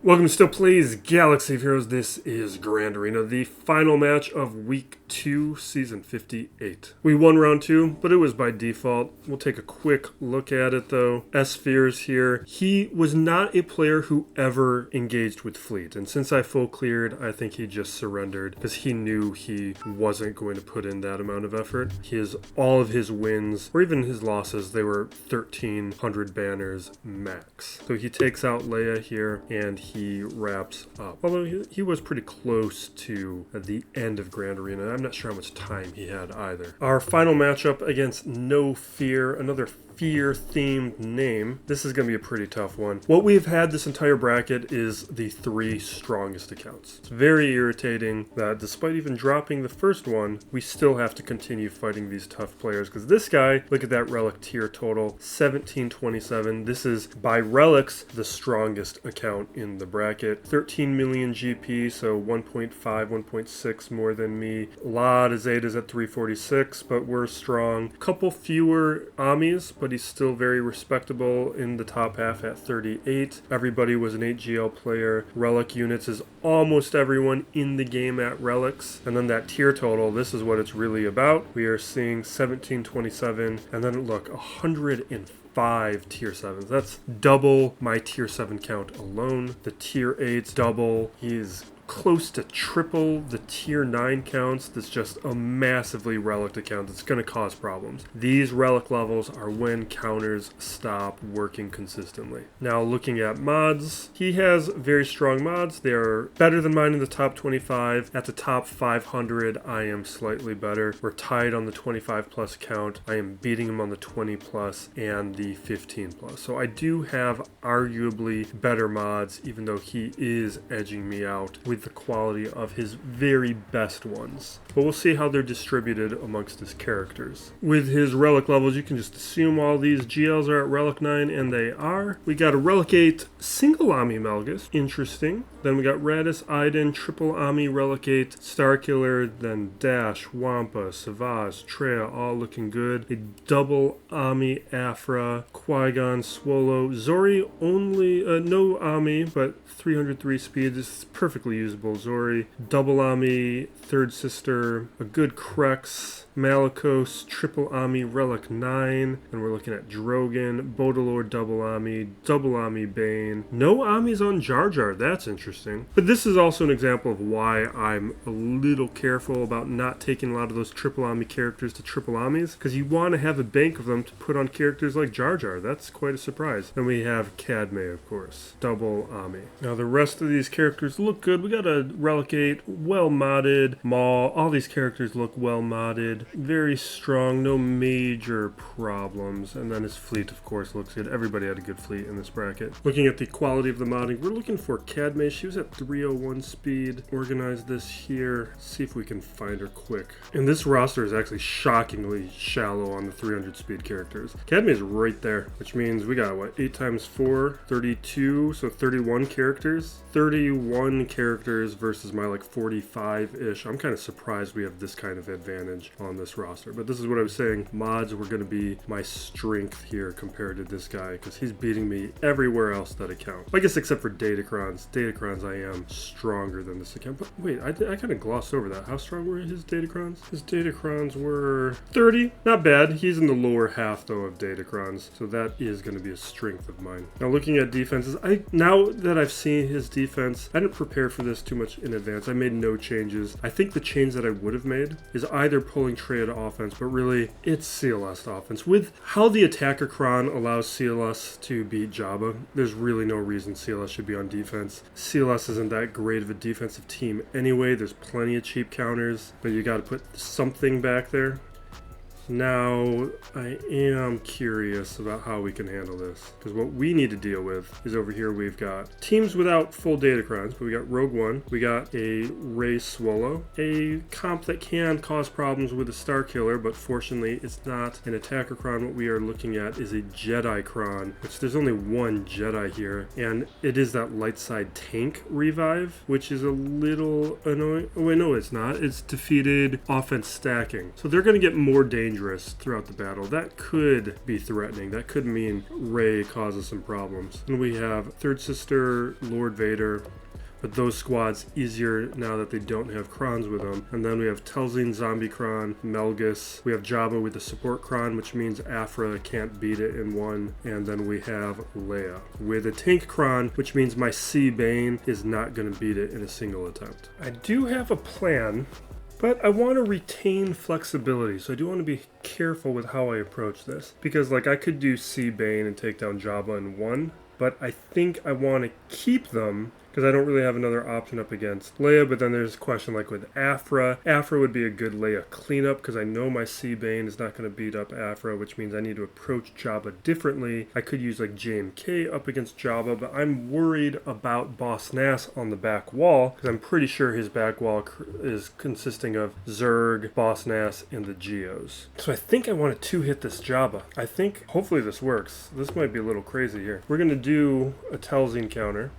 Welcome to Still Plays Galaxy of Heroes. This is Grand Arena, the final match of Week 2, Season 58. We won Round 2, but it was by default. We'll take a quick look at it though. S-Fears here. He was not a player who ever engaged with Fleet, and since I full cleared, I think he just surrendered because he knew he wasn't going to put in that amount of effort. All of his wins, or even his losses, they were 1,300 banners max. So he takes out Leia here, and he wraps up. Although he was pretty close to the end of Grand Arena. I'm not sure how much time he had either. Our final matchup against No Fear, another fear-themed name. This is going to be a pretty tough one. What we've had this entire bracket is the 3 strongest accounts. It's very irritating that despite even dropping the first one, we still have to continue fighting these tough players, because this guy, look at that relic tier total, 1727. This is, by relics, the strongest account in the bracket. 13 million GP, so 1.5, 1.6 more than me. A lot of Zetas at 346, but we're strong. Couple fewer Amis, but he's still very respectable in the top half at 38. Everybody was an 8GL player. Relic units is almost everyone in the game at relics. And then that tier total, this is what it's really about. We are seeing 1727, and then look, 105 tier 7s. That's double my tier 7 count alone. The tier 8's double. He is close to triple the tier 9 counts. That's just a massively relic account that's going to cause problems. These relic levels are when counters stop working consistently. Now looking at mods, he has very strong mods. They're better than mine in the top 25. At the top 500, I am slightly better. We're tied on the 25 plus count. I am beating him on the 20 plus and the 15 plus. So I do have arguably better mods, even though he is edging me out with the quality of his very best ones. But we'll see how they're distributed amongst his characters. With his relic levels, you can just assume all these GLs are at relic 9, and they are. We got a relic 8 single Ami Malgus. Interesting. Then we got Raddus, Iden, triple Ami, relic 8, Starkiller, then Dash, Wampa, Savage, Treya, all looking good. A double Ami Afra, Qui-Gon, Swallow, Zori only, no Ami, but 303 speed. This is perfectly usable. Zori, double Ami, third sister, a good Krex, Malicos, triple Ami, relic 9, and we're looking at Drogon, Bodalore, double Ami Bane. No Amis on Jar Jar, that's interesting. But this is also an example of why I'm a little careful about not taking a lot of those triple Ami characters to triple Amis, because you want to have a bank of them to put on characters like Jar Jar. That's quite a surprise. And we have Cadme, of course, double Ami. Now the rest of these characters look good. We got a relic 8, well modded, Maul, all these characters look well modded. Very strong, no major problems. And then his fleet, of course, looks good. Everybody had a good fleet in this bracket. Looking at the quality of the modding, we're looking for Cadme. She was at 301 speed. Organize this here. See if we can find her quick. And this roster is actually shockingly shallow on the 300 speed characters. Cadme is right there, which means we got, what, 8 times 4? 32, so 31 characters. 31 characters versus my, like, 45-ish. I'm kind of surprised we have this kind of advantage on this roster, but this is what I was saying. Mods were going to be my strength here compared to this guy, because he's beating me everywhere else that account. I guess except for Datacrons. Datacrons, I am stronger than this account. But wait, I kind of glossed over that. How strong were his Datacrons? His Datacrons were 30. Not bad. He's in the lower half, though, of Datacrons, so that is going to be a strength of mine. Now, looking at defenses, now that I've seen his defense, I didn't prepare for this too much in advance. I made no changes. I think the change that I would have made is either pulling Treya to offense, but really it's CLS to offense. With how the attacker CRON allows CLS to beat Jabba, there's really no reason CLS should be on defense. CLS isn't that great of a defensive team anyway. There's plenty of cheap counters, but you got to put something back there. Now, I am curious about how we can handle this, because what we need to deal with is over here we've got teams without full Datacrons, but we got Rogue One, we got a Rey Swallow, a comp that can cause problems with a Starkiller, but fortunately it's not an attacker Cron. What we are looking at is a Jedi Cron, which there's only one Jedi here, and it is that light side tank revive, which is a little annoying. Oh wait, no it's not. It's defeated offense stacking. So they're going to get more dangerous dangerous throughout the battle. That could be threatening. That could mean Rey causes some problems. And we have Third Sister, Lord Vader, but those squads easier now that they don't have CRONs with them. And then we have Telzine Zombie CRON, Malgus. We have Jabba with the support CRON, which means Afra can't beat it in one. And then we have Leia with a tank CRON, which means my C Bane is not going to beat it in a single attempt. I do have a plan, but I want to retain flexibility, so I do want to be careful with how I approach this. Because like I could do C Bane and take down Jabba in one, but I think I want to keep them because I don't really have another option up against Leia. But then there's a question like with Afra. Afra would be a good Leia cleanup because I know my C Bane is not going to beat up Afra, which means I need to approach Jabba differently. I could use like JMK up against Jabba, but I'm worried about Boss Nass on the back wall because I'm pretty sure his back wall is consisting of Zerg, Boss Nass, and the Geos. So I think I want to two-hit this Jabba. I think hopefully this works. This might be a little crazy here. We're going to do a Telzine counter.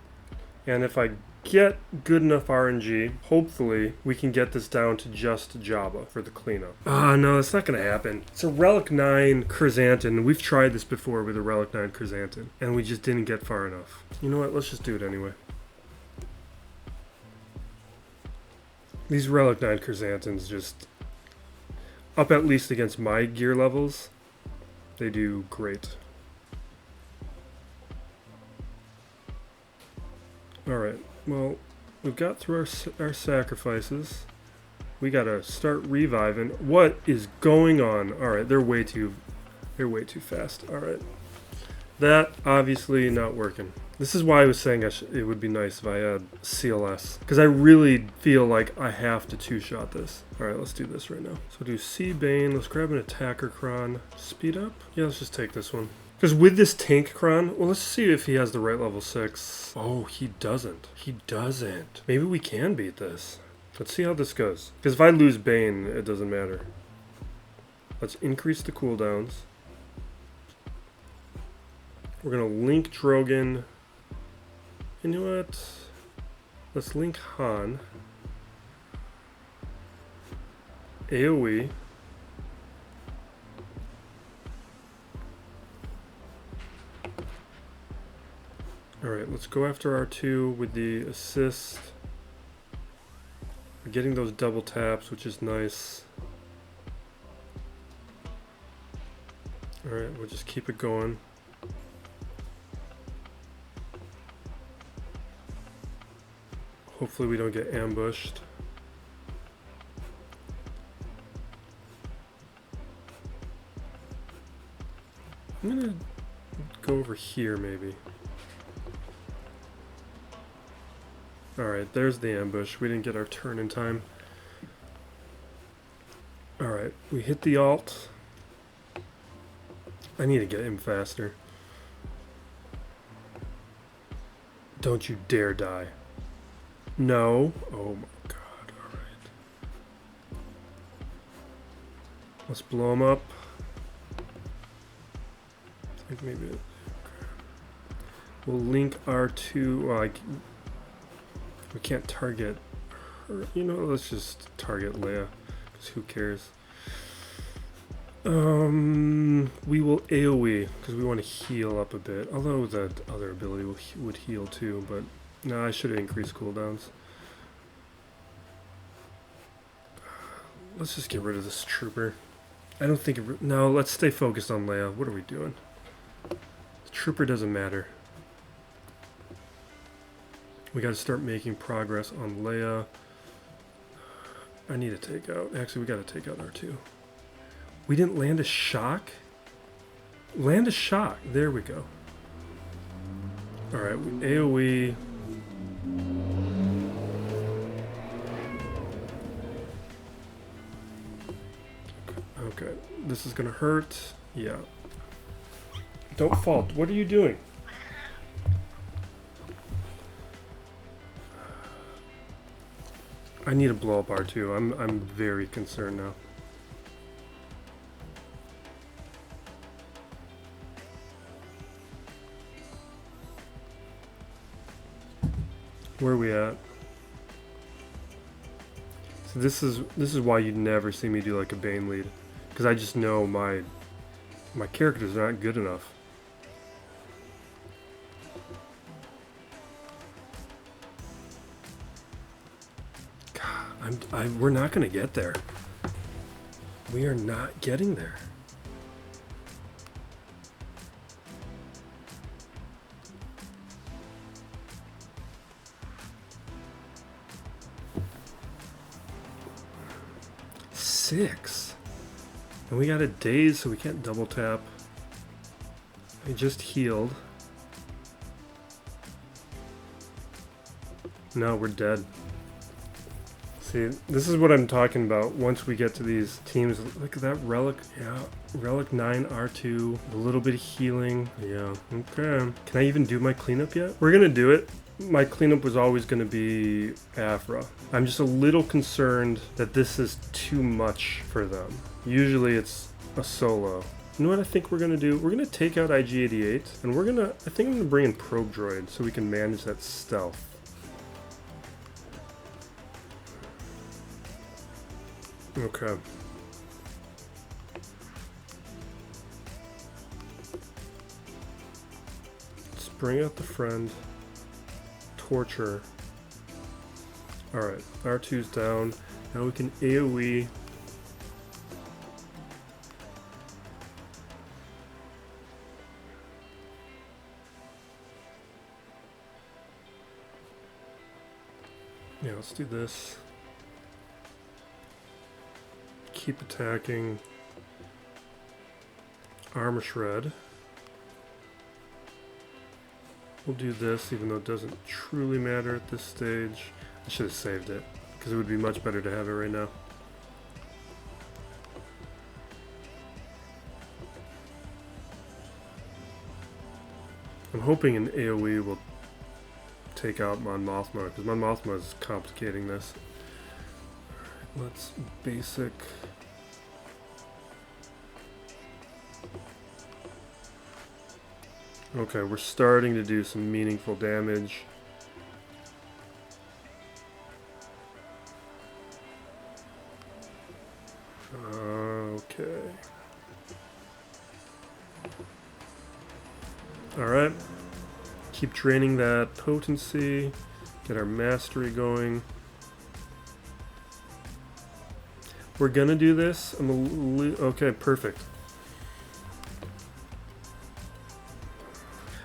And if I get good enough RNG, hopefully we can get this down to just Jabba for the cleanup. No, that's not going to happen. It's a Relic 9 Chrysanthemum. We've tried this before with a Relic 9 Chrysanthemum, and we just didn't get far enough. You know what? Let's just do it anyway. These Relic 9 Chrysanthemums just, up at least against my gear levels, they do great. Alright, well, we've got through our sacrifices. We gotta start reviving. What is going on? Alright, they're way too fast. Alright. That, obviously, not working. This is why I was saying it would be nice if I had CLS. Because I really feel like I have to two-shot this. Alright, let's do this right now. So do C Bane, let's grab an attacker CRON. Speed up? Yeah, let's just take this one. Because with this tank CRON, well, let's see if he has the right level 6. Oh, he doesn't. He doesn't. Maybe we can beat this. Let's see how this goes. Because if I lose Bane, it doesn't matter. Let's increase the cooldowns. We're going to link Drogon. You know what? Let's link Han. AoE. Alright, let's go after R2 with the assist. We're getting those double taps, which is nice. Alright, we'll just keep it going. Hopefully we don't get ambushed. I'm gonna go over here maybe. Alright, there's the ambush. We didn't get our turn in time. Alright, we hit the alt. I need to get him faster. Don't you dare die. No. Oh my god, alright. Let's blow him up. I think maybe... Okay. We'll link R2... Well, we can't target her. You know, let's just target Leia, because who cares? We will AoE, because we want to heal up a bit. Although the other ability would heal too, but no, I should have increased cooldowns. Let's just get rid of this trooper. I don't think... No, let's stay focused on Leia. What are we doing? The trooper doesn't matter. We got to start making progress on Leia. I need to take out... Actually, we got to take out R2. We didn't land a shock? Land a shock. There we go. Alright, AoE. Okay, this is going to hurt. Yeah. Don't fall. What are you doing? I need to blow up R2. I'm very concerned now. Where are we at? So this is why you'd never see me do like a Bane lead. because I just know my characters are not good enough. God, we're not going to get there. We are not getting there. Six. And we got a daze, so we can't double tap. I just healed. No, we're dead. See, this is what I'm talking about. Once we get to these teams, look at that relic. Yeah, relic 9 R2, a little bit of healing. Yeah, okay. Can I even do my cleanup yet? We're gonna do it. My cleanup was always gonna be Afra. I'm just a little concerned that this is too much for them. Usually it's a solo. You know what I think we're gonna do? We're gonna take out IG-88, and I think I'm gonna bring in Probe Droid so we can manage that stealth. Okay. Let's bring out the friend. Torture. Alright, R2's down. Now we can AoE. Yeah, let's do this. Keep attacking. Armor Shred. We'll do this, even though it doesn't truly matter at this stage. I should have saved it, because it would be much better to have it right now. I'm hoping an AoE will take out Mon Mothma, because Mon Mothma is complicating this. Let's basic. Okay, we're starting to do some meaningful damage. Okay. Alright. Keep draining that potency. Get our mastery going. We're gonna do this. Okay, perfect.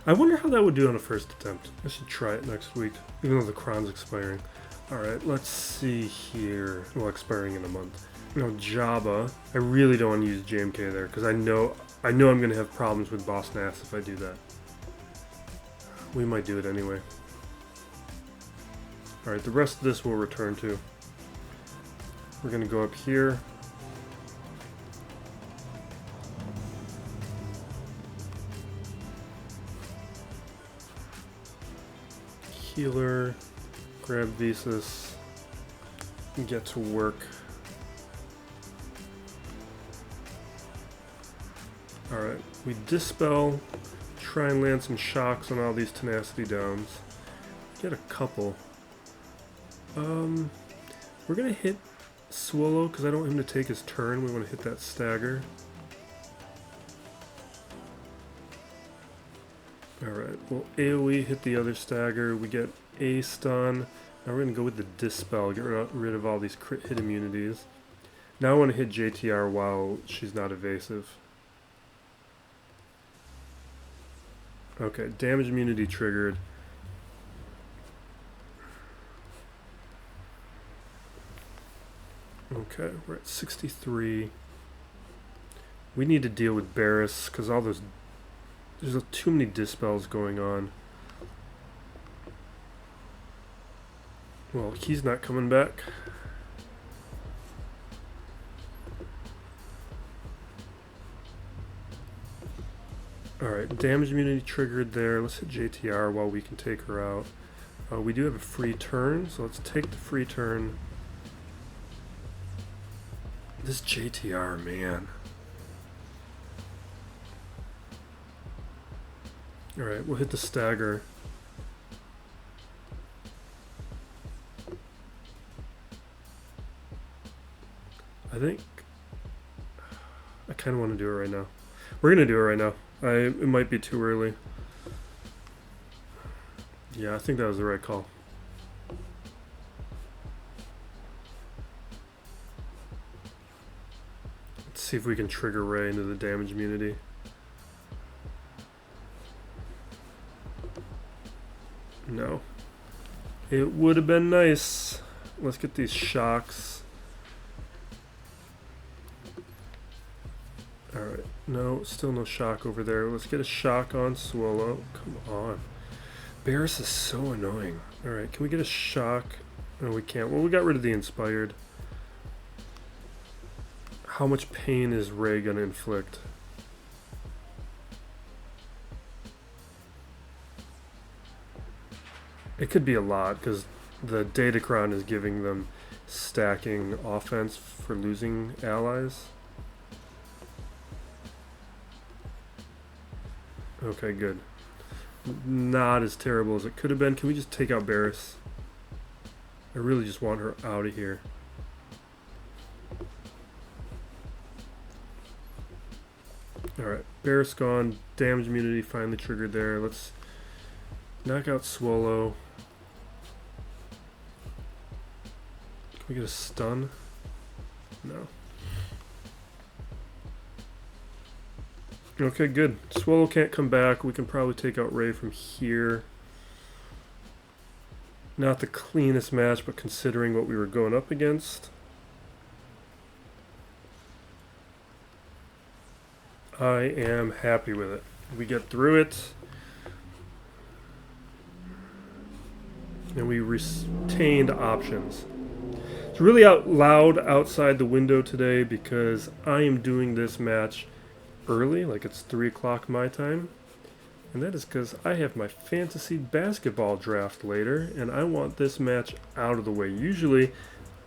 I wonder how that would do on a first attempt. I should try it next week, even though the CRON's expiring. Alright, let's see here. Well, expiring in a month. No, Jabba. I really don't want to use JMK there, because I know I'm going to have problems with Boss Nass if I do that. We might do it anyway. Alright, the rest of this we'll return to. We're going to go up here. Healer, grab Visas, and get to work. Alright, we dispel, try and land some shocks on all these tenacity downs. Get a couple. We're gonna hit Swallow because I don't want him to take his turn. We want to hit that stagger. Alright, well AoE hit the other stagger, we get a stun. Now we're going to go with the Dispel, get rid of all these crit hit immunities. Now I want to hit JTR while she's not evasive. Okay, damage immunity triggered. Okay, we're at 63. We need to deal with Barris because all those... There's too many dispels going on. Well, he's not coming back. Alright, damage immunity triggered there. Let's hit JTR while we can take her out. We do have a free turn, so let's take the free turn. This JTR, man. Alright, we'll hit the stagger. I think... I kind of want to do it right now. We're going to do it right now. It might be too early. Yeah, I think that was the right call. Let's see if we can trigger Ray into the damage immunity. No. It would have been nice. Let's get these shocks. Alright. No, still no shock over there. Let's get a shock on Swallow. Come on. Barris is so annoying. Alright, can we get a shock? No, we can't. Well, we got rid of the Inspired. How much pain is Ray going to inflict? It could be a lot, because the Datacron is giving them stacking offense for losing allies. Okay, good. Not as terrible as it could have been. Can we just take out Barris? I really just want her out of here. Alright, Barris gone. Damage immunity finally triggered there. Let's knock out Swallow. Can we get a stun? No. Okay, good. Swallow can't come back. We can probably take out Ray from here. Not the cleanest match, but considering what we were going up against. I am happy with it. We get through it. And we retained options. It's really loud outside the window today because I am doing this match early, like it's 3 o'clock my time. And that is because I have my fantasy basketball draft later, and I want this match out of the way. Usually,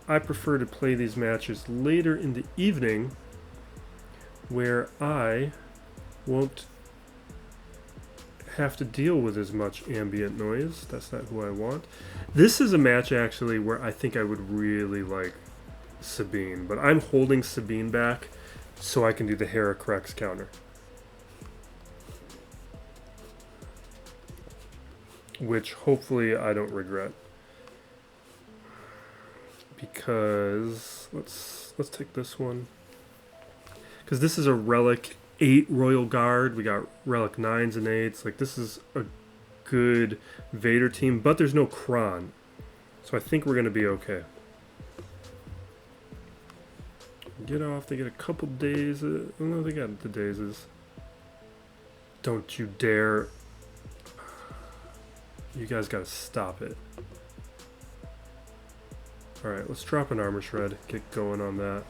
I prefer to play these matches later in the evening where I won't have to deal with as much ambient noise. That's not who I want. This is a match actually where I think I would really like Sabine, but I'm holding Sabine back so I can do the Heracrex counter. Which hopefully I don't regret. Because let's take this one. Because this is a Relic 8 Royal Guard. We got Relic 9s and 8s. Like, this is a good Vader team, but there's no CRON. So I think we're going to be okay. Get off. They get a couple days. No, they got the dazes. Don't you dare. You guys got to stop it. Alright, let's drop an Armor Shred. Get going on that.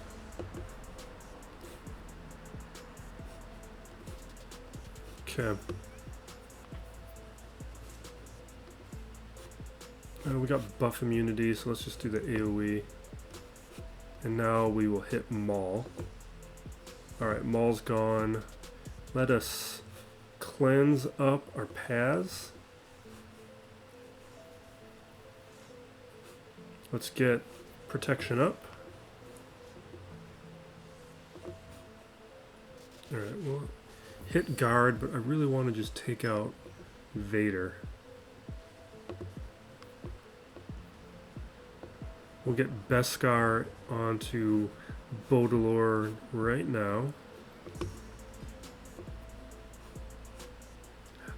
Okay. We got buff immunity, so let's just do the AoE. And now we will hit Maul. Alright, Maul's gone. Let us cleanse up our paths. Let's get protection up. Alright, well, hit guard, but I really want to just take out Vader. We'll get Beskar onto Baudelaire right now.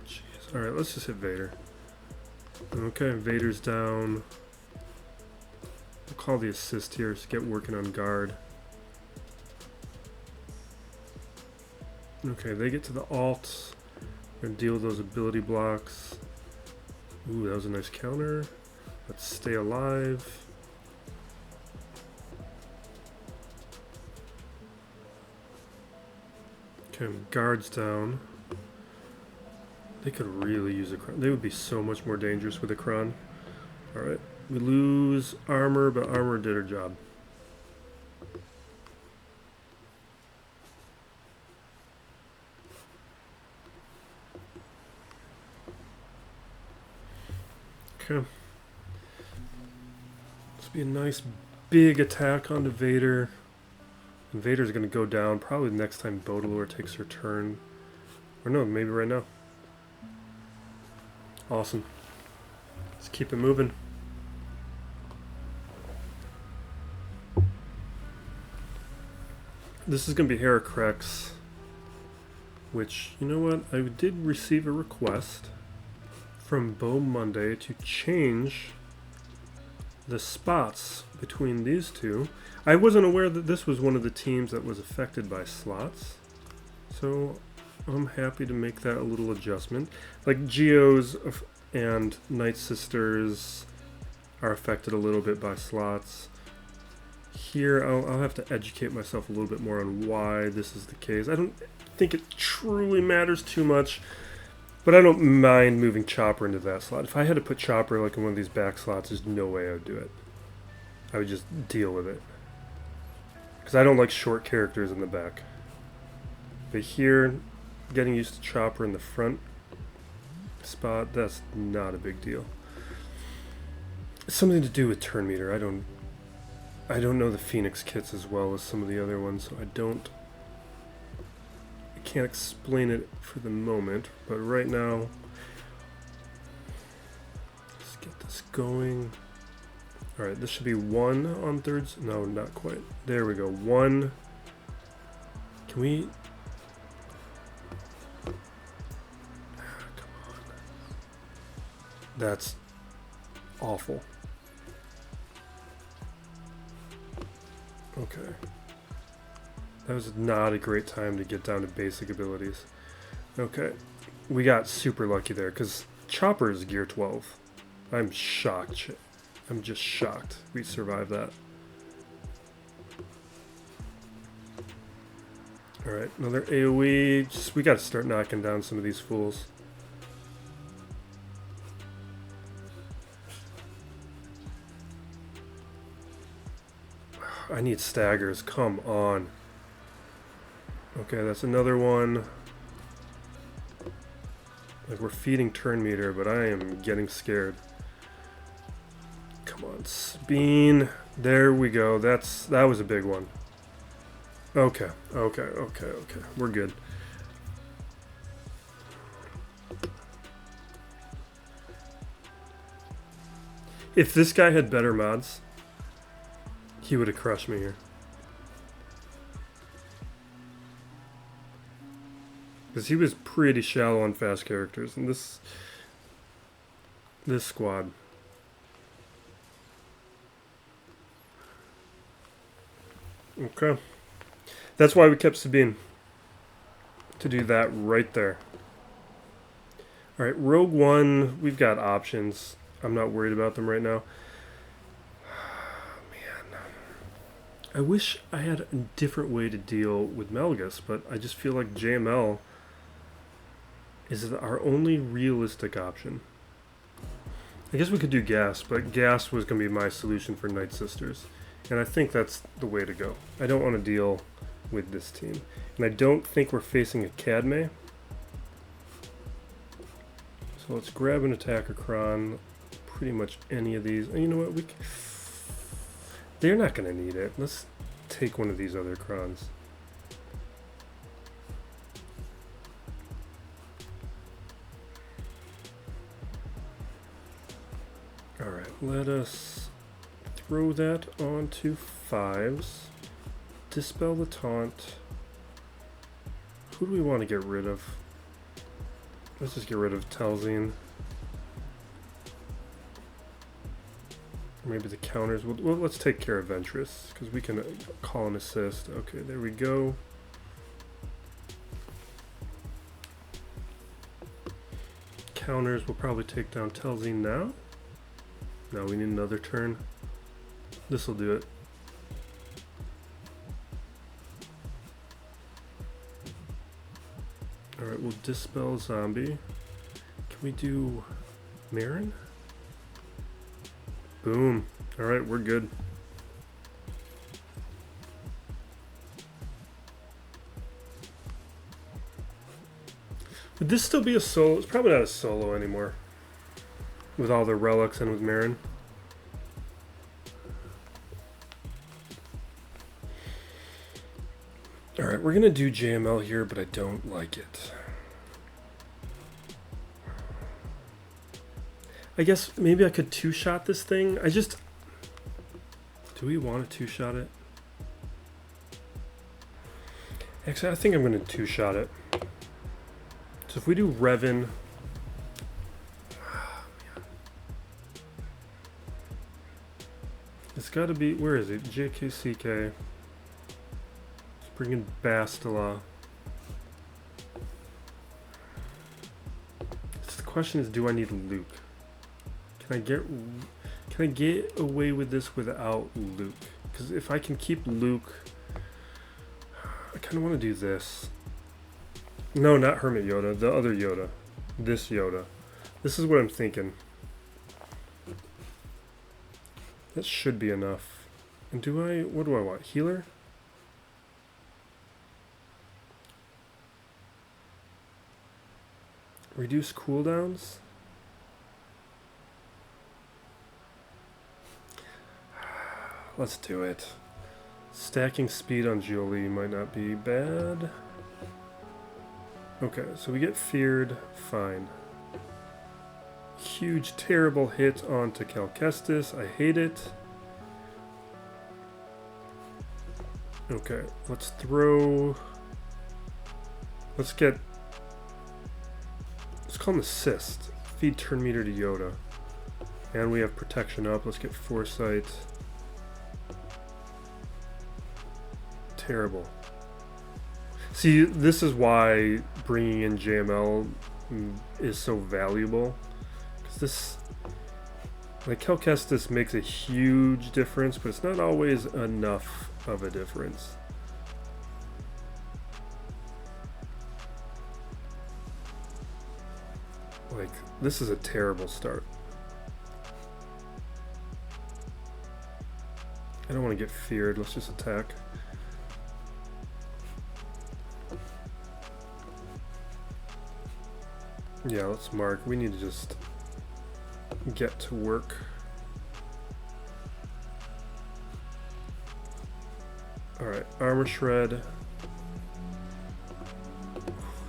Jeez. Alright, let's just hit Vader. Okay, Vader's down. We'll call the assist here to get working on guard. Okay, they get to the alt. And deal with those ability blocks. Ooh, that was a nice counter. Let's stay alive. Okay, guards down. They could really use a CRON. They would be so much more dangerous with a CRON. Alright, we lose armor, but armor did her job. Okay. This will be a nice big attack onto Vader. Invader's going to go down probably the next time Baudelaire takes her turn. Or no, maybe right now. Awesome. Let's keep it moving. This is going to be Heracrex, which, you know what? I did receive a request from Bo Monday to change the spots between these two. I wasn't aware that this was one of the teams that was affected by slots, so I'm happy to make that a little adjustment. Like Geos and Night Sisters are affected a little bit by slots. Here I'll have to educate myself a little bit more on why this is the case. I don't think it truly matters too much, but I don't mind moving Chopper into that slot. If I had to put Chopper like in one of these back slots, there's no way I would do it. I would just deal with it. Because I don't like short characters in the back. But here, getting used to Chopper in the front spot, that's not a big deal. It's something to do with turn meter. I don't know the Phoenix kits as well as some of the other ones, so I can't explain it for the moment, but right now, let's get this going. All right, this should be 1 on thirds. No, not quite. There we go. 1. Can we? Come on. That's awful. Okay. That was not a great time to get down to basic abilities. Okay. We got super lucky there, because Chopper is gear 12. I'm shocked. I'm just shocked we survived that. Alright, another AoE. We gotta start knocking down some of these fools. I need staggers. Come on. Okay, that's another one. Like, we're feeding turn meter, but I am getting scared. Come on, Bean. There we go. That was a big one. Okay. We're good. If this guy had better mods, he would have crushed me here. Because he was pretty shallow on fast characters, and this squad. Okay. That's why we kept Sabine. To do that right there. Alright, Rogue One, we've got options. I'm not worried about them right now. Man. I wish I had a different way to deal with Malgus, but I just feel like JML is our only realistic option. I guess we could do Gas, but Gas was going to be my solution for Night Sisters. And I think that's the way to go. I don't want to deal with this team. And I don't think we're facing a Cadme. So let's grab an attacker CRON. Pretty much any of these. And you know what? They're not going to need it. Let's take one of these other CRONs. Alright, let us throw that onto 5s. Dispel the taunt. Who do we want to get rid of? Let's just get rid of Telzine. Maybe the counters. Well, let's take care of Ventress, because we can call an assist. Okay, there we go. Counters will probably take down Telzine now. Now we need another turn. This will do it. Alright, we'll dispel zombie. Can we do Marin? Boom. Alright, we're good. Would this still be a solo? It's probably not a solo anymore. With all the relics and with Marin. Alright, we're gonna do JML here, but I don't like it. I guess maybe I could two-shot this thing. Do we want to two-shot it? Actually, I think I'm going to two-shot it. So if we do Revan... It's got to be... Where is it? JKCK. Let's bring in Bastila. So the question is, do I need Luke? Can I get away with this without Luke? Because if I can keep Luke, I kind of want to do this. No, not Hermit Yoda. The other Yoda. This Yoda. This is what I'm thinking. That should be enough. And what do I want? Healer? Reduce cooldowns? Let's do it. Stacking speed on Jolie might not be bad. Okay, so we get feared. Fine. Huge, terrible hit onto Cal Kestis. I hate it. Okay, let's throw... Let's call him Assist. Feed turn meter to Yoda. And we have protection up. Let's get Foresight. Terrible. See, this is why bringing in JML is so valuable. Because this, like, Cal Kestis makes a huge difference, but it's not always enough of a difference. Like, this is a terrible start. I don't want to get feared. Let's just attack. Yeah, let's mark. We need to just get to work. Alright, Armor Shred.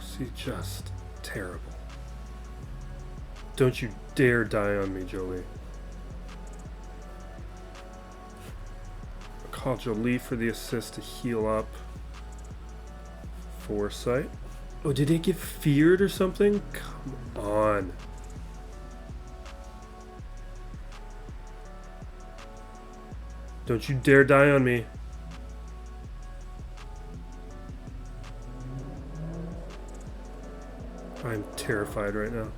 See, just terrible. Don't you dare die on me, Jolie. Call Jolie for the assist to heal up. Foresight. Oh, did it get feared or something? Come on. Don't you dare die on me. I'm terrified right now.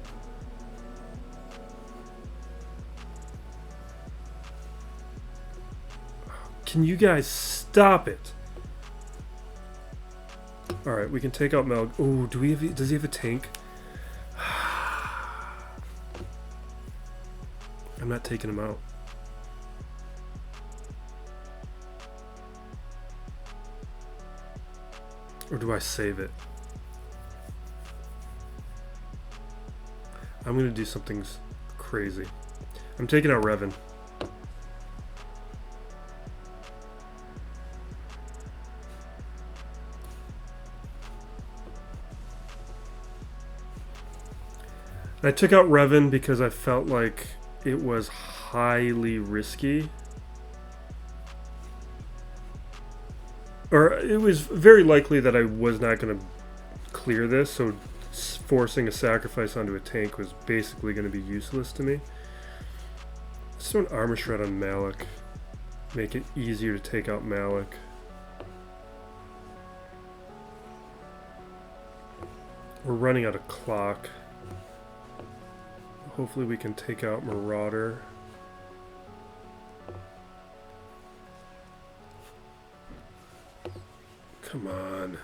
Can you guys stop it? Alright, we can take out Mel. Oh, does he have a tank? I'm not taking him out. Or do I save it? I'm gonna do something crazy. I'm taking out Revan. I took out Revan because I felt like it was highly risky. Or it was very likely that I was not going to clear this, so forcing a sacrifice onto a tank was basically going to be useless to me. Let's do an Armor Shred on Malik. Make it easier to take out Malik. We're running out of clock. Hopefully we can take out Marauder. Come on.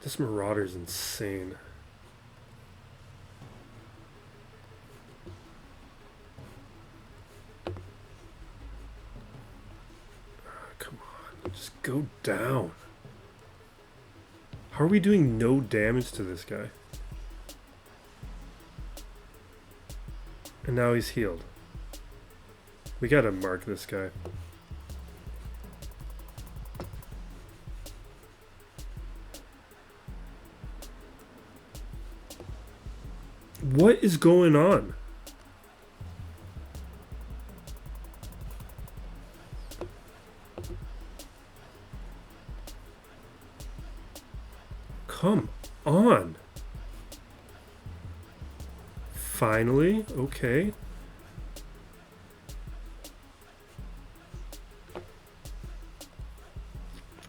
This Marauder's insane. Come on. Just go down. How are we doing no damage to this guy? And now he's healed. We gotta mark this guy. What is going on? Come on. Finally, okay.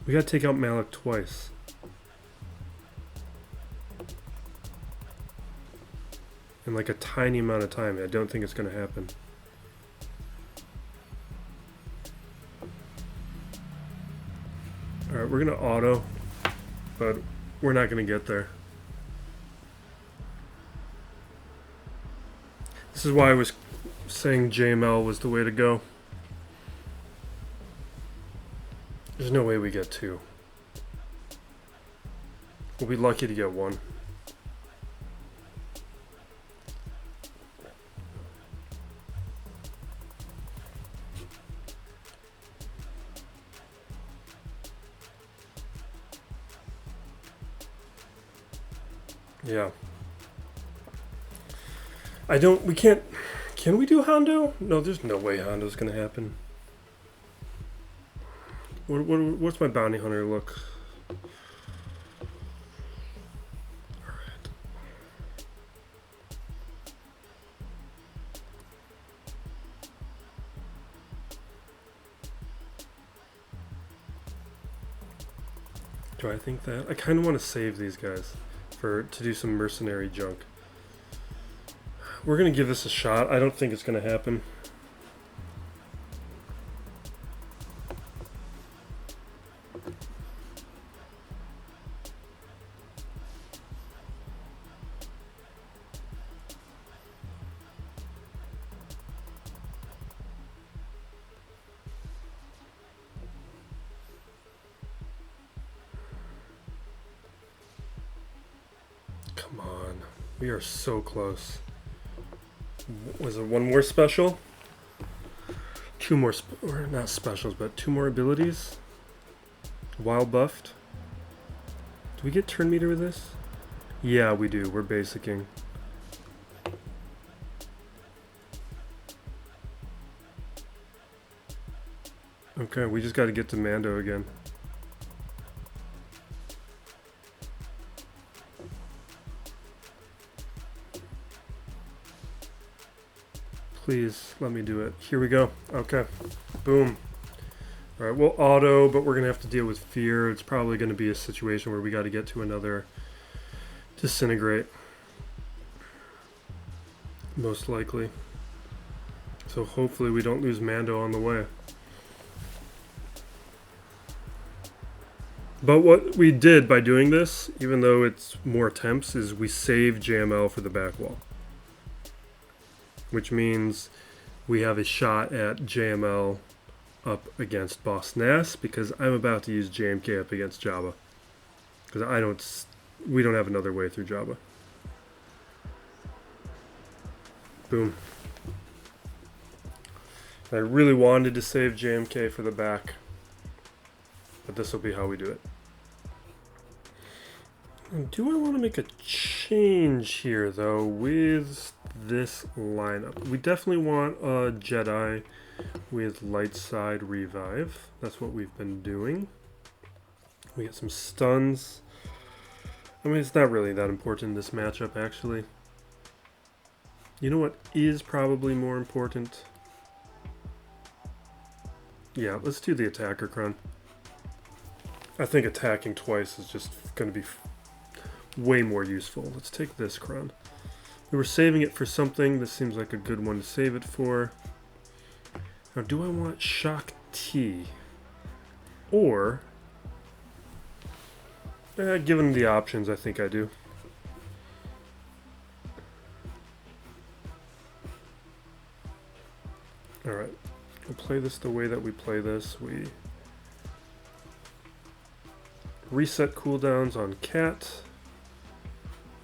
We gotta take out Malok twice. In like a tiny amount of time. I don't think it's gonna happen. Alright, we're gonna auto, but we're not gonna get there. This is why I was saying JML was the way to go. There's no way we get two. We'll be lucky to get one. Yeah. We can't, can we do Hondo? No, there's no way Hondo's gonna happen. What's my bounty hunter look? Alright. Do I think that? I kind of want to save these guys to do some mercenary junk. We're going to give this a shot. I don't think it's going to happen. Come on. We are so close. Was it one more special? Two more, or not specials, but two more abilities? Wild buffed. Do we get turn meter with this? Yeah, we do. We're basicing. Okay, we just got to get to Mando again. Please let me do it. Here we go. Okay. Boom. All right, we'll auto, but we're going to have to deal with fear. It's probably going to be a situation where we got to get to another disintegrate. Most likely. So hopefully we don't lose Mando on the way. But what we did by doing this, even though it's more attempts, is we saved JML for the back wall. Which means we have a shot at JML up against Boss Nass, because I'm about to use JMK up against Jabba. Because we don't have another way through Jabba. Boom. I really wanted to save JMK for the back, but this will be how we do it. Do I want to make a change here, though, with this lineup? We definitely want a Jedi with light side revive. That's what we've been doing. We get some stuns. I mean, it's not really that important in this matchup, actually. You know what is probably more important? Yeah, let's do the attacker CRON. I think attacking twice is just going to be way more useful. Let's take this CRON. We were saving it for something. This seems like a good one to save it for. Now, do I want Shock T? Or, given the options, I think I do. Alright, we'll play this the way that we play this. We reset cooldowns on Cat.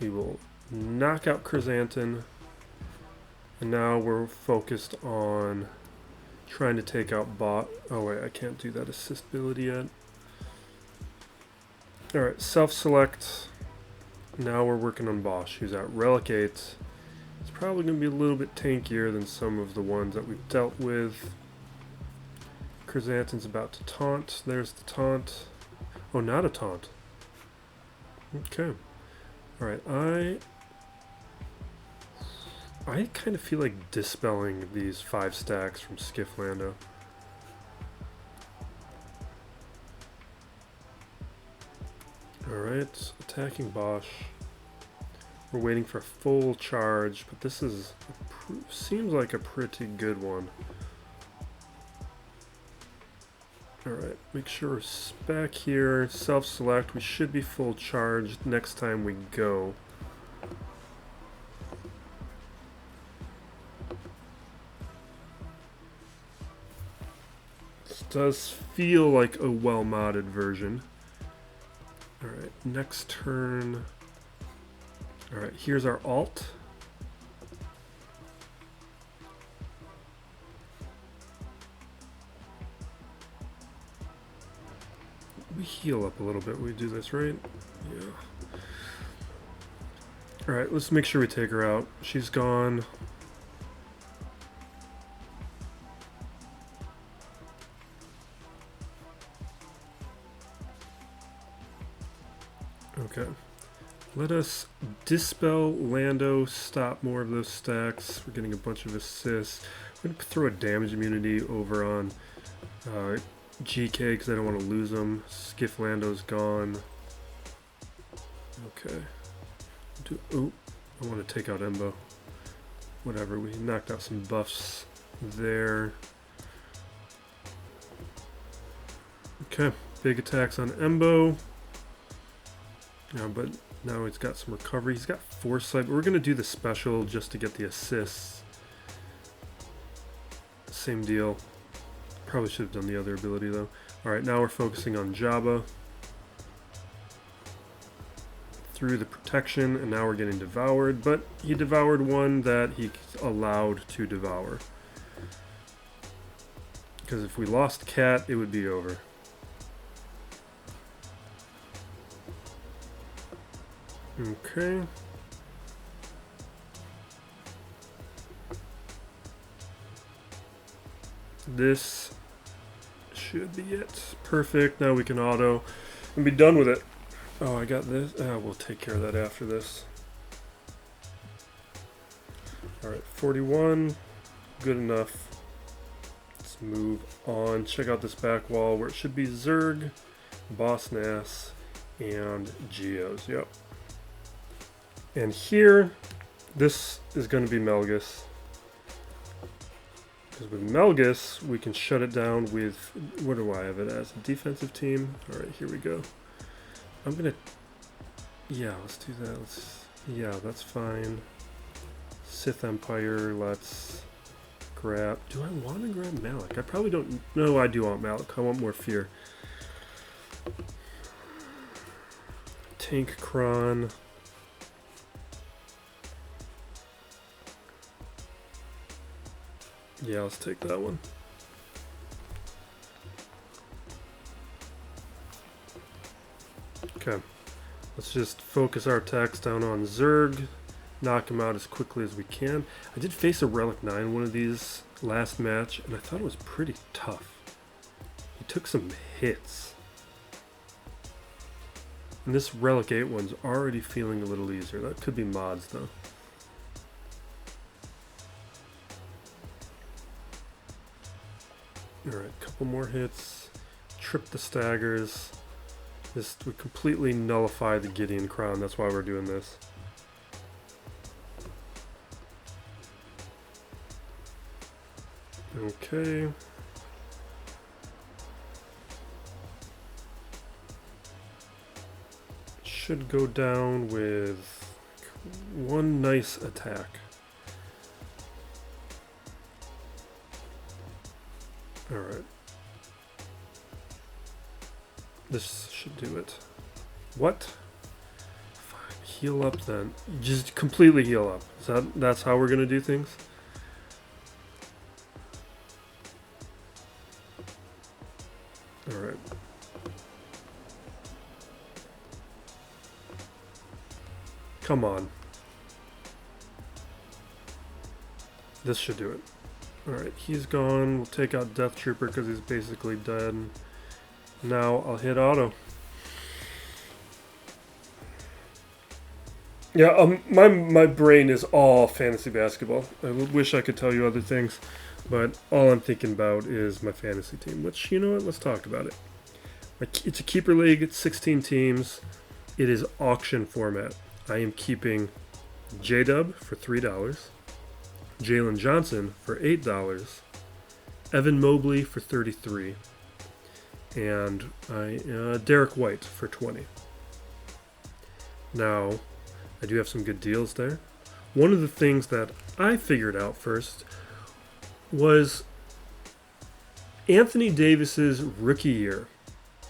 We will knock out Chrysanthemum, and now we're focused on trying to take out Bot. Oh wait, I can't do that assist ability yet. Alright, self-select. Now we're working on Bosch, who's at Relic 8. It's probably going to be a little bit tankier than some of the ones that we've dealt with. Chrysanthemum's about to taunt. There's the taunt. Oh, not a taunt. Okay. Alright, I kind of feel like dispelling these 5 stacks from Skiff Lando. Alright, attacking Bosch. We're waiting for a full charge, but this is seems like a pretty good one. Alright, make sure we're back here, self-select. We should be full charged next time we go. This does feel like a well-modded version. Alright, next turn. Alright, here's our alt. We heal up a little bit when we do this, right? Yeah. Alright, let's make sure we take her out. She's gone. Okay. Let us dispel Lando, stop more of those stacks. We're getting a bunch of assists. I'm going to throw a damage immunity over on GK because I don't want to lose them. Skiff Lando's gone. Okay. Oh, I want to take out Embo. Whatever, we knocked out some buffs there. Okay, big attacks on Embo. Yeah, but now he's got some recovery. He's got foresight, but we're going to do the special just to get the assists. Same deal. Probably should have done the other ability though. Alright, now we're focusing on Jabba. Through the protection, and now we're getting devoured, but he devoured one that he allowed to devour. Because if we lost Cat, it would be over. Okay. This should be it. Perfect. Now we can auto and be done with it. Oh, I got this. We'll take care of that after this. Alright, 41. Good enough. Let's move on. Check out this back wall where it should be Zerg, Boss Nass, and Geos. Yep. And here, this is going to be Malgus. Because with Malgus, we can shut it down with, what do I have it as? A defensive team? Alright, here we go. I'm going to, yeah, let's do that. Yeah, that's fine. Sith Empire, let's grab, do I want to grab Malik? I probably don't, no, I do want Malik. I want more fear. Tank CRON. Yeah, let's take that one. Okay, let's just focus our attacks down on Zerg, knock him out as quickly as we can. I did face a Relic 9 one of these last match, and I thought it was pretty tough. He took some hits. And this Relic 8 one's already feeling a little easier. That could be mods, though. Alright, couple more hits. Trip the staggers. This would completely nullify the Gideon CRON. That's why we're doing this. Okay. Should go down with one nice attack. Alright. This should do it. What? Fine. Heal up then. Just completely heal up. That's how we're gonna do things? Alright. Come on. This should do it. Alright, he's gone. We'll take out Death Trooper because he's basically dead. Now I'll hit auto. Yeah, my brain is all fantasy basketball. I wish I could tell you other things, but all I'm thinking about is my fantasy team, which, you know what, let's talk about it. It's a keeper league, it's 16 teams. It is auction format. I am keeping J-Dub for $3, Jalen Johnson for $8, Evan Mobley for $33, and Derek White for $20. Now, I do have some good deals there. One of the things that I figured out first was Anthony Davis's rookie year.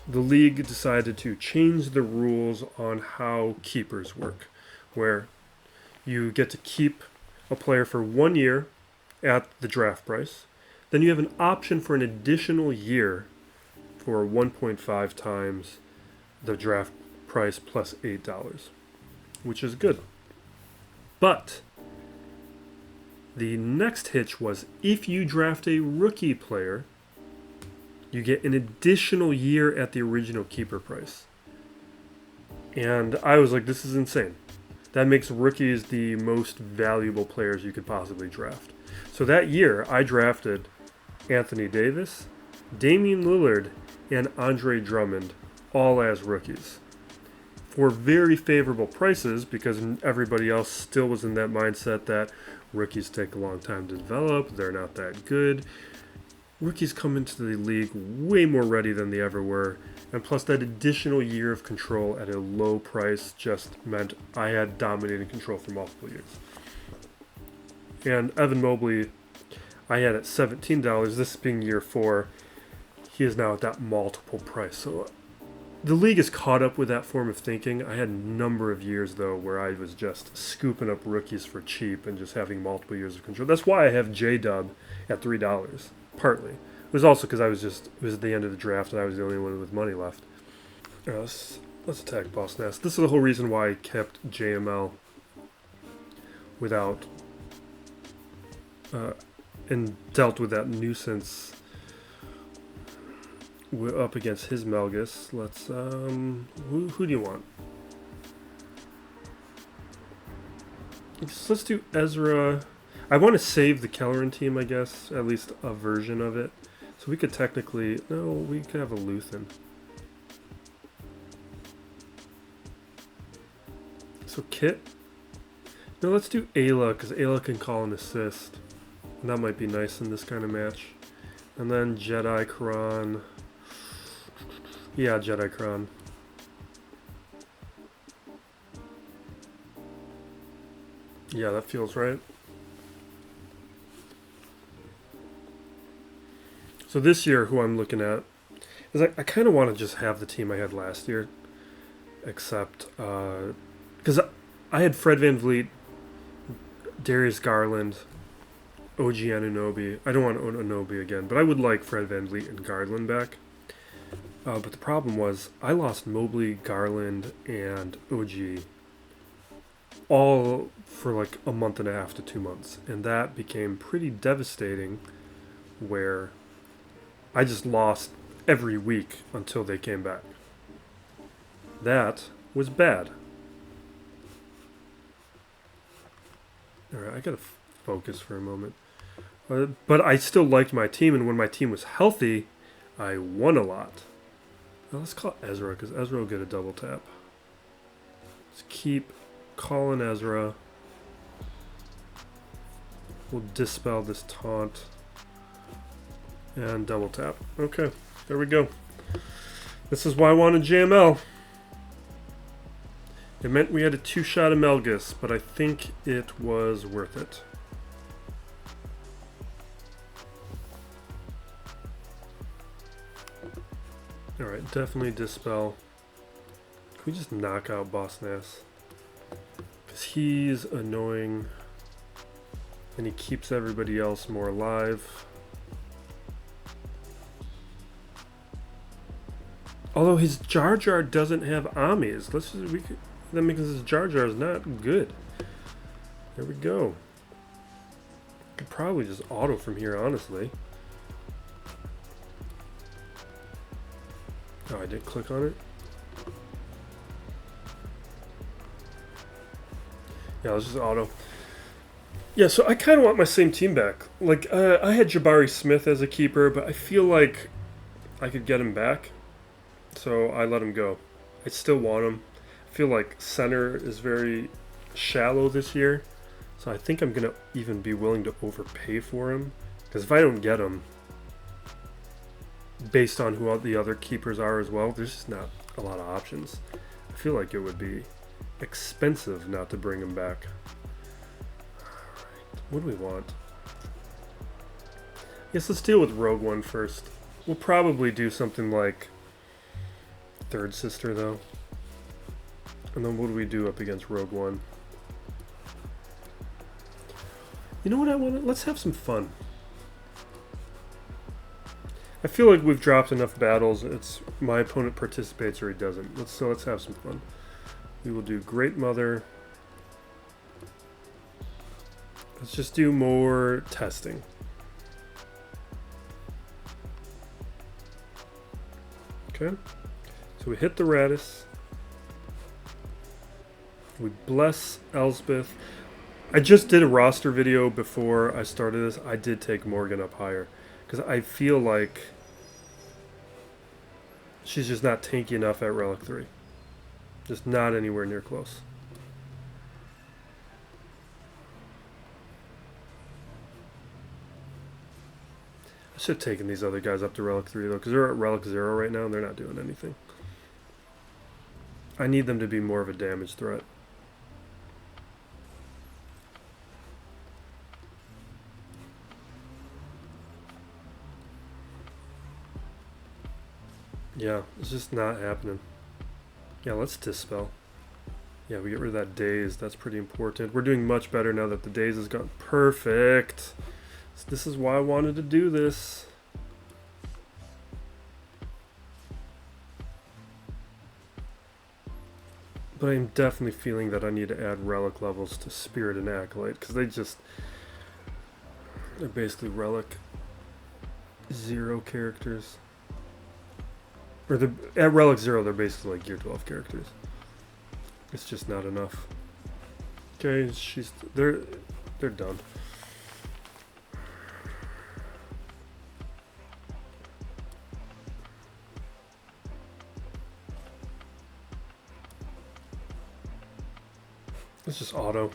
The league decided to change the rules on how keepers work, where you get to keep a player for 1 year at the draft price. Then you have an option for an additional year for 1.5 times the draft price plus $8. Which is good. But the next hitch was if you draft a rookie player, you get an additional year at the original keeper price. And I was like, this is insane. That makes rookies the most valuable players you could possibly draft. So that year, I drafted Anthony Davis, Damian Lillard, and Andre Drummond, all as rookies. For very favorable prices, because everybody else still was in that mindset that rookies take a long time to develop, they're not that good. Rookies come into the league way more ready than they ever were, and plus that additional year of control at a low price just meant I had dominating control for multiple years. And Evan Mobley, I had at $17, this being year 4, he is now at that multiple price. So the league is caught up with that form of thinking. I had a number of years, though, where I was just scooping up rookies for cheap and just having multiple years of control. That's why I have J-Dub at $3, partly. It was also because it was at the end of the draft and I was the only one with money left. Let's attack Boss Nass. This is the whole reason why I kept JML without and dealt with that nuisance up against his Malgus. Let's who do you want? Let's do Ezra. I want to save the Kelleran team, I guess, at least a version of it. So we could technically, no, we could have a Luthen. So Kit. No, let's do Ayla, because Ayla can call and assist. And that might be nice in this kind of match. And then Jedi CRON. Yeah, Jedi CRON. Yeah, that feels right. So this year, who I'm looking at, is I kind of want to just have the team I had last year. Except, because I had Fred VanVleet, Darius Garland, OG Anunoby. I don't want Anunoby again, but I would like Fred VanVleet and Garland back. But the problem was I lost Mobley, Garland, and OG all for like a month and a half to 2 months. And that became pretty devastating where I just lost every week until they came back. That was bad. Alright, I gotta focus for a moment. But I still liked my team, and when my team was healthy, I won a lot. Now let's call Ezra, because Ezra will get a double tap. Let's keep calling Ezra. We'll dispel this taunt. And double tap. Okay, there we go. This is why I wanted JML. It meant we had a 2-shot of Malgus, but I think it was worth it. Alright, definitely dispel. Can we just knock out Boss Nass? Because he's annoying. And he keeps everybody else more alive. Although his Jar Jar doesn't have Amis. That makes his Jar Jar is not good. There we go. Could probably just auto from here, honestly. Oh, I did click on it. Yeah, let's just auto. Yeah, so I kind of want my same team back. Like, I had Jabari Smith as a keeper, but I feel like I could get him back. So I let him go. I still want him. I feel like center is very shallow this year. So I think I'm going to even be willing to overpay for him. Because if I don't get him, based on who all the other keepers are as well, there's just not a lot of options. I feel like it would be expensive not to bring him back. Alright, what do we want? Yes, let's deal with Rogue One first. We'll probably do something like Third Sister, though. And then what do we do up against Rogue One? You know what I want? Let's have some fun. I feel like we've dropped enough battles. It's my opponent participates or he doesn't. Let's have some fun. We will do Great Mother. Let's just do more testing. Okay. So we hit the Raddus. We bless Elsbeth. I just did a roster video before I started this. I did take Morgan up higher. Because I feel like she's just not tanky enough at Relic 3. Just not anywhere near close. I should have taken these other guys up to Relic 3 though, because they're at Relic 0 right now and they're not doing anything. I need them to be more of a damage threat. Yeah, it's just not happening. Yeah, let's Dispel. Yeah, we get rid of that Daze. That's pretty important. We're doing much better now that the Daze has gone. Perfect. So this is why I wanted to do this. But I'm definitely feeling that I need to add Relic levels to Spirit and Acolyte. Because they're basically Relic 0 characters. Or at Relic 0, they're basically like Gear 12 characters. It's just not enough. Okay, they're done. Let's just auto.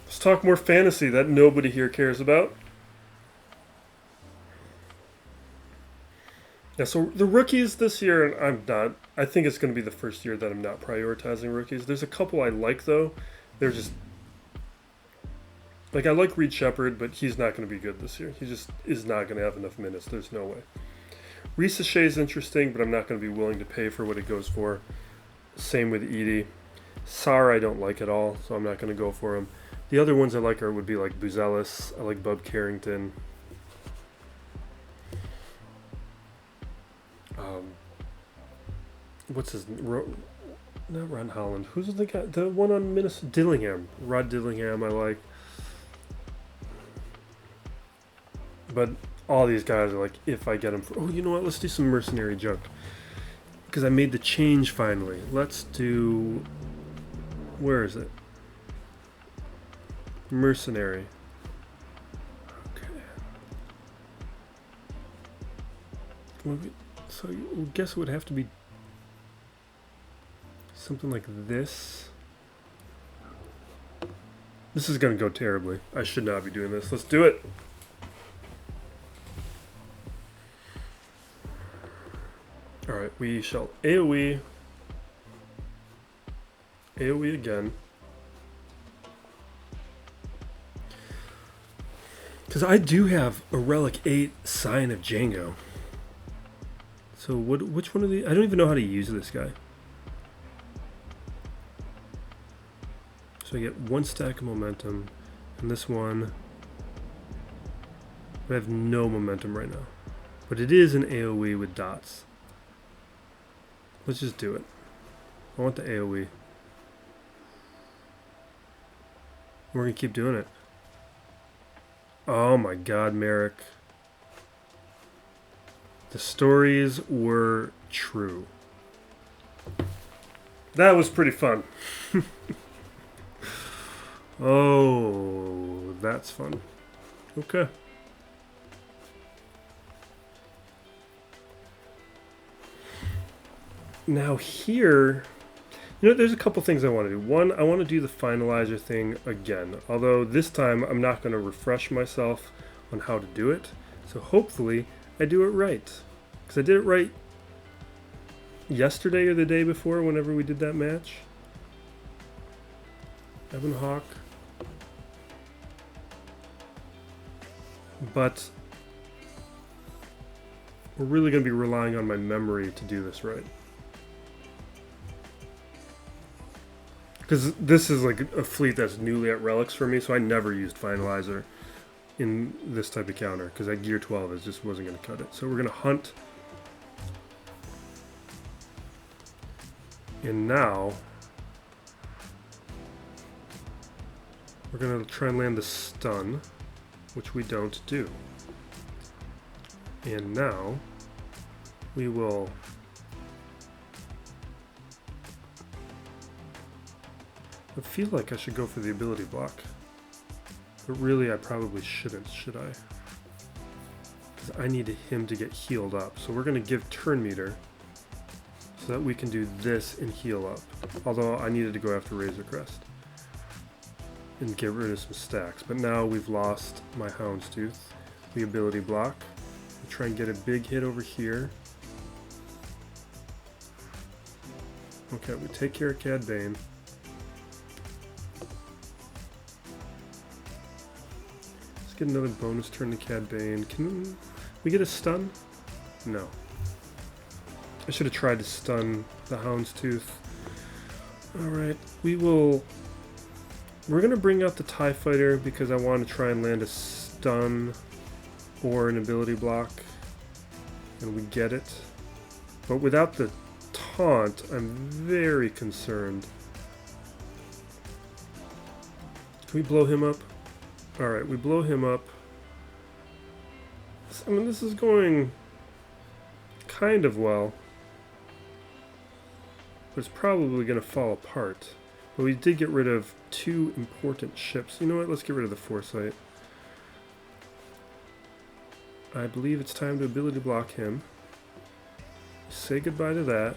Let's talk more fantasy that nobody here cares about. Yeah, so the rookies this year, and I'm not. I think it's going to be the first year that I'm not prioritizing rookies. There's a couple I like, though. They're just... Like, I like Reed Shepard, but he's not going to be good this year. He just is not going to have enough minutes. There's no way. Risa Shea is interesting, but I'm not going to be willing to pay for what it goes for. Same with Edie. Sar I don't like at all, so I'm not going to go for him. The other ones I like would be like Buzelis. I like Bub Carrington. What's his name? Not Ron Holland. Who's the guy? The one on Minnesota? Dillingham. Rod Dillingham I like. But all these guys are like, if I get them for... Oh, you know what? Let's do some mercenary junk. Because I made the change finally. Let's do... Where is it? Mercenary. Okay. Well, so I guess it would have to be something like this. This is going to go terribly. I should not be doing this. Let's do it. Alright, we shall AoE. AoE again. Because I do have a Relic 8 Sign of Django. So which one of the... I don't even know how to use this guy. So I get one stack of momentum. And this one... I have no momentum right now. But it is an AoE with dots. Let's just do it. I want the AoE. We're going to keep doing it. Oh my god, Marrok. The stories were true. That was pretty fun. Oh, that's fun. Okay. Now here, there's a couple things I want to do. One, I want to do the Finalizer thing again. Although this time I'm not going to refresh myself on how to do it. So hopefully I do it right. Because I did it right yesterday or the day before whenever we did that match. Evan Hawk. But we're really going to be relying on my memory to do this right. Because this is like a fleet that's newly at Relics for me, so I never used Finalizer in this type of counter, because that Gear 12 just wasn't going to cut it. So we're going to hunt. And now we're going to try and land the stun, which we don't do. And now we will I feel like I should go for the ability block. But really I probably shouldn't, should I? Because I need him to get healed up. So we're going to give turn meter so that we can do this and heal up. Although I needed to go after Razor Crest and get rid of some stacks. But now we've lost my Houndstooth, the ability block. We'll try and get a big hit over here. Okay, we take care of Cad Bane. Let's get another bonus turn to Cad Bane. Can we get a stun? No. I should have tried to stun the Houndstooth. Alright, we're going to bring out the TIE Fighter because I want to try and land a stun or an ability block. And we get it. But without the taunt, I'm very concerned. Can we blow him up? Alright, we blow him up. I mean, this is going kind of well. But it's probably going to fall apart. But we did get rid of 2 important ships. You know what? Let's get rid of the Foresight. I believe it's time to ability block him. Say goodbye to that.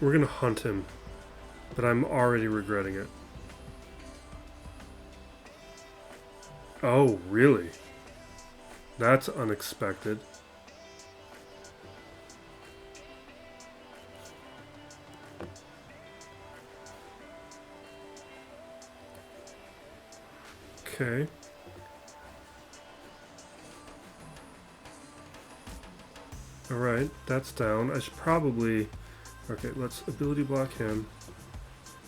We're going to hunt him, but I'm already regretting it. Oh, really? That's unexpected. Okay. Alright, that's down. I should probably... Okay, let's ability block him.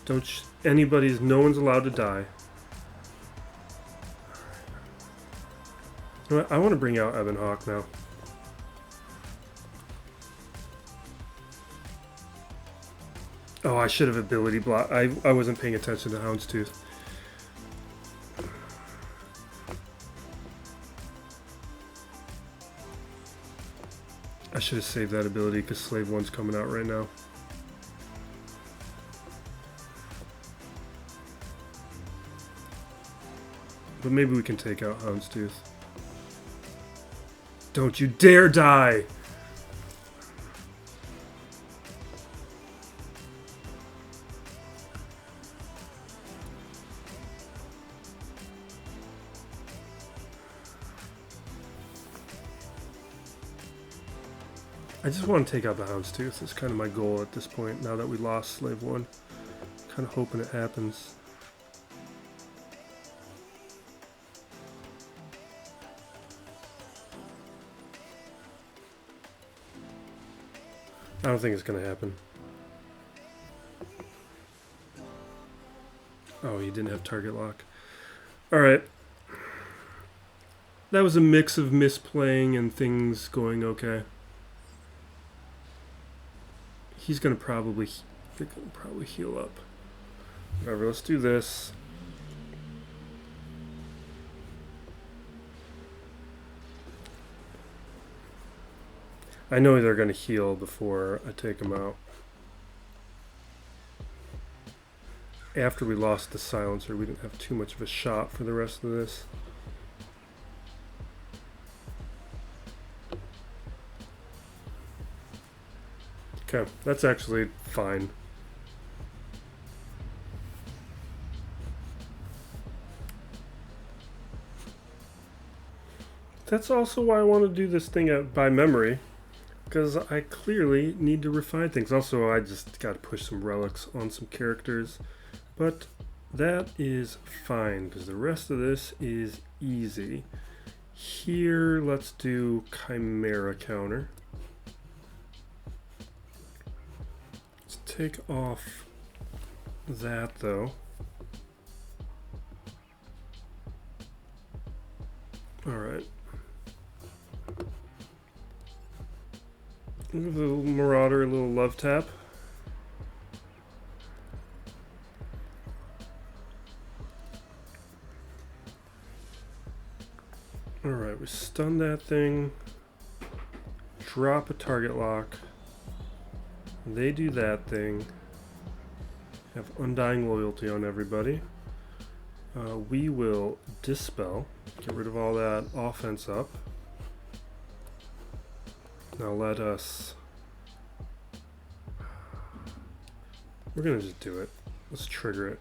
No one's allowed to die. You know what? I want to bring out Evan Hawk now. Oh, I should have ability block. I wasn't paying attention to Houndstooth. I should have saved that ability because Slave 1's coming out right now. But maybe we can take out Houndstooth. Don't you dare die! I just want to take out the Houndstooth. It's kind of my goal at this point, now that we lost Slave 1. Kind of hoping it happens. I don't think it's going to happen. Oh, he didn't have target lock. Alright. That was a mix of misplaying and things going okay. He's gonna probably heal up. Whatever, let's do this. I know they're gonna heal before I take them out. After we lost the silencer, we didn't have too much of a shot for the rest of this. Okay, that's actually fine. That's also why I want to do this thing by memory, because I clearly need to refine things. Also, I just got to push some relics on some characters, but that is fine, because the rest of this is easy. Here, let's do Chimera counter. Let's take off that, though. Alright. Give the little Marauder a little love tap. Alright, we stun that thing. Drop a target lock. They do that thing. Have undying loyalty on everybody. We will dispel. Get rid of all that offense up. Now let us... We're gonna just do it. Let's trigger it.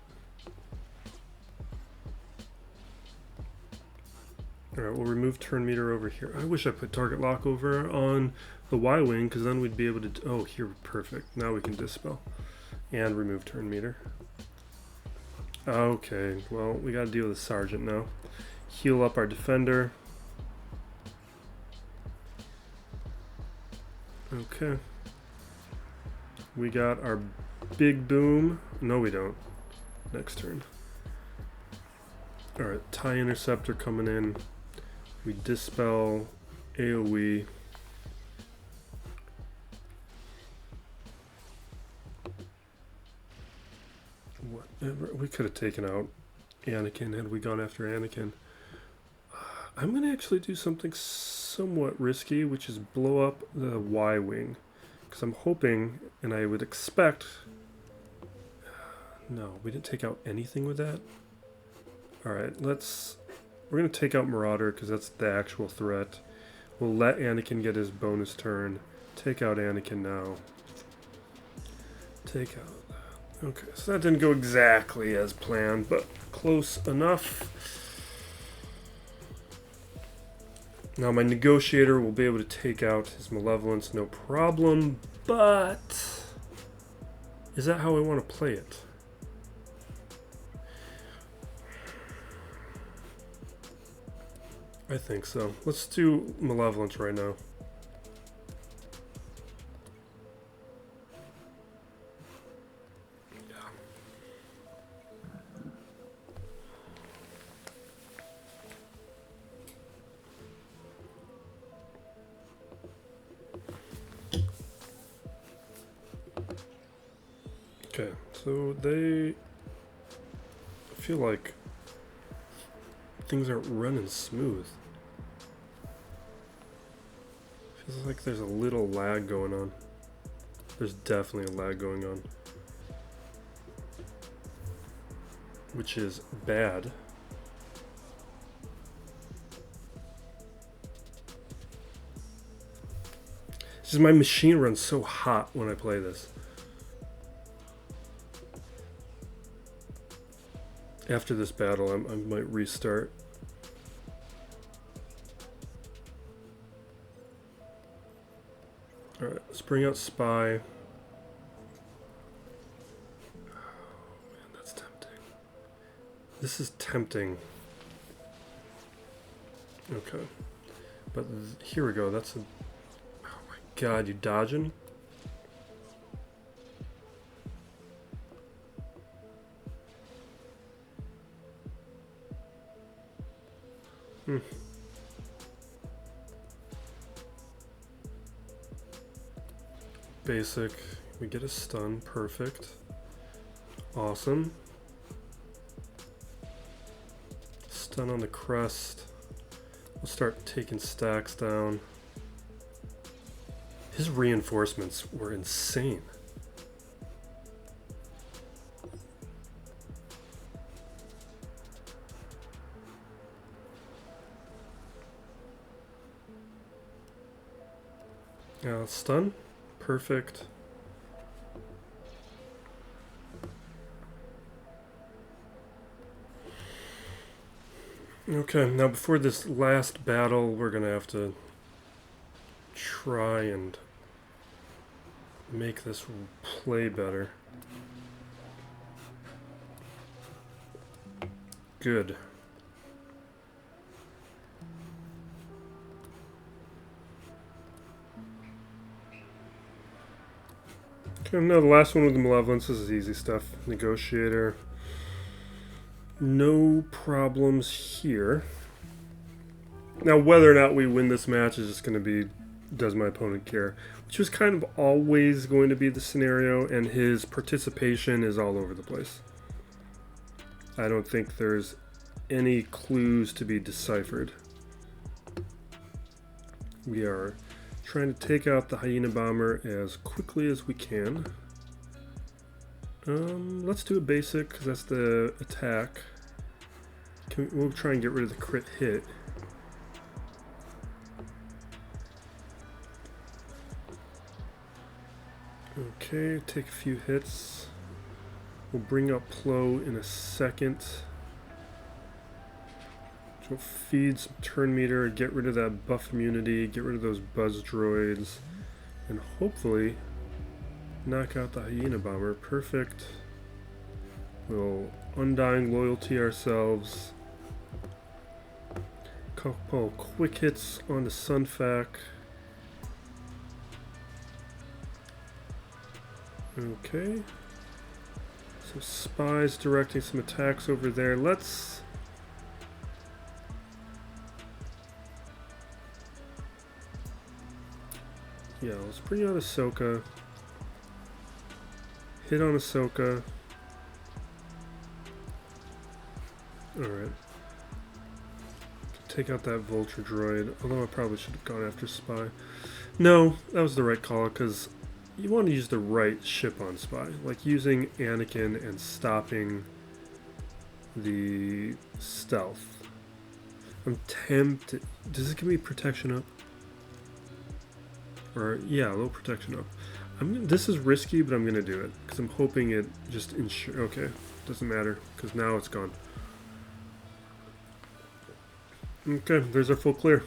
Alright, we'll remove turn meter over here. I wish I put target lock over on the Y-wing, because then we'd be able to... Oh, here, perfect. Now we can dispel. And remove turn meter. Okay, well, we gotta deal with the sergeant now. Heal up our defender. Okay. We got our big boom. No, we don't. Next turn. Alright, TIE interceptor coming in. We dispel AoE. Whatever. We could have taken out Anakin had we gone after Anakin. I'm going to actually do something somewhat risky, which is blow up the Y-wing. Because I'm hoping, and I would expect... No, we didn't take out anything with that. Alright, we're going to take out Marauder, because that's the actual threat. We'll let Anakin get his bonus turn. Take out Anakin now. Take out that. Okay, so that didn't go exactly as planned, but close enough. Now my negotiator will be able to take out his malevolence, no problem, but is that how I want to play it? I think so. Let's do malevolence right now. Okay, so I feel like things aren't running smooth. Feels like there's a little lag going on. There's definitely a lag going on. Which is bad. It's just my machine runs so hot when I play this. After this battle, I might restart. Alright, let's bring out Spy. Oh man, that's tempting. This is tempting. Okay. But here we go, that's a... Oh my god, you dodging? Basic. We get a stun. Perfect. Awesome. Stun on the crest. We'll start taking stacks down. His reinforcements were insane. Stun. Perfect. Okay, now before this last battle, we're going to have to try and make this play better. Good. Okay, now the last one with the Malevolence. This is easy stuff. Negotiator. No problems here. Now, whether or not we win this match is just going to be, does my opponent care? Which was kind of always going to be the scenario, and his participation is all over the place. I don't think there's any clues to be deciphered. We are trying to take out the Hyena Bomber as quickly as we can. Let's do a basic, because that's the attack. We'll try and get rid of the crit hit. Okay, take a few hits. We'll bring up Plo in a second. We'll feed some turn meter, get rid of that buff immunity, get rid of those buzz droids, and hopefully knock out the Hyena Bomber. Perfect. We'll Undying Loyalty ourselves. Couple quick hits on the Sunfac. Okay. Some spies directing some attacks over there. Let's bring out Ahsoka. Hit on Ahsoka. Alright. Take out that Vulture droid, although I probably should have gone after Spy. No, that was the right call, because you want to use the right ship on Spy. Like using Anakin and stopping the stealth. I'm tempted. Does it give me protection up? Or, yeah, low protection up. This is risky, but I'm going to do it. Because I'm hoping it just okay, doesn't matter. Because now it's gone. Okay, there's our full clear.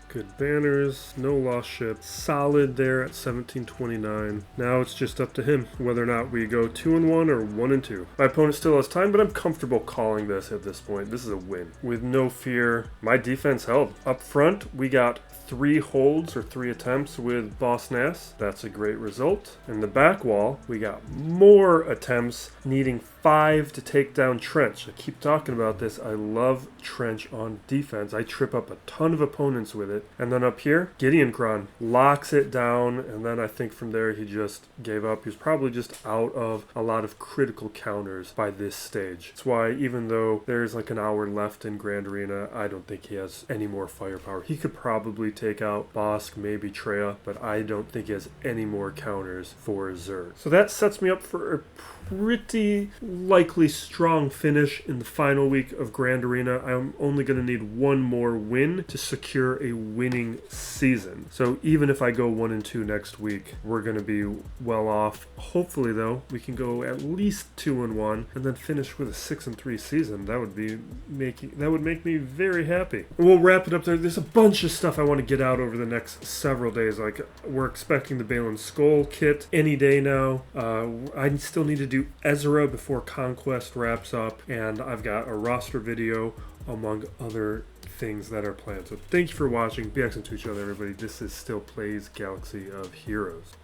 Good banners, no lost ships. Solid there at 1729. Now it's just up to him whether or not we go 2-1 or 1-2. My opponent still has time, but I'm comfortable calling this at this point. This is a win. With no fear, my defense held. Up front, we got 3 holds or 3 attempts with Boss Nass. That's a great result. In the back wall, we got more attempts, needing 5 to take down Trench. I keep talking about this. I love Trench on defense. I trip up a ton of opponents with it. And then up here, Gideon CRON locks it down, and then I think from there he just gave up. He was probably just out of a lot of critical counters by this stage. That's why even though there's like an hour left in Grand Arena, I don't think he has any more firepower. He could probably take out Bosk, maybe Treya, but I don't think he has any more counters for Zerg. So that sets me up for a pretty likely strong finish in the final week of Grand Arena. I'm only going to need one more win to secure a winning season. So even if I go 1-2 next week, we're going to be well off. Hopefully though, we can go at least 2-1 and then finish with a 6-3 season. That would make me very happy. We'll wrap it up there. There's a bunch of stuff I want to get out over the next several days. Like we're expecting the Balin Skull kit any day now. I still need to do Ezra before Conquest wraps up, and I've got a roster video among other things that are planned. So thank you for watching. Be excellent to each other, everybody. This is Still Plays Galaxy of Heroes.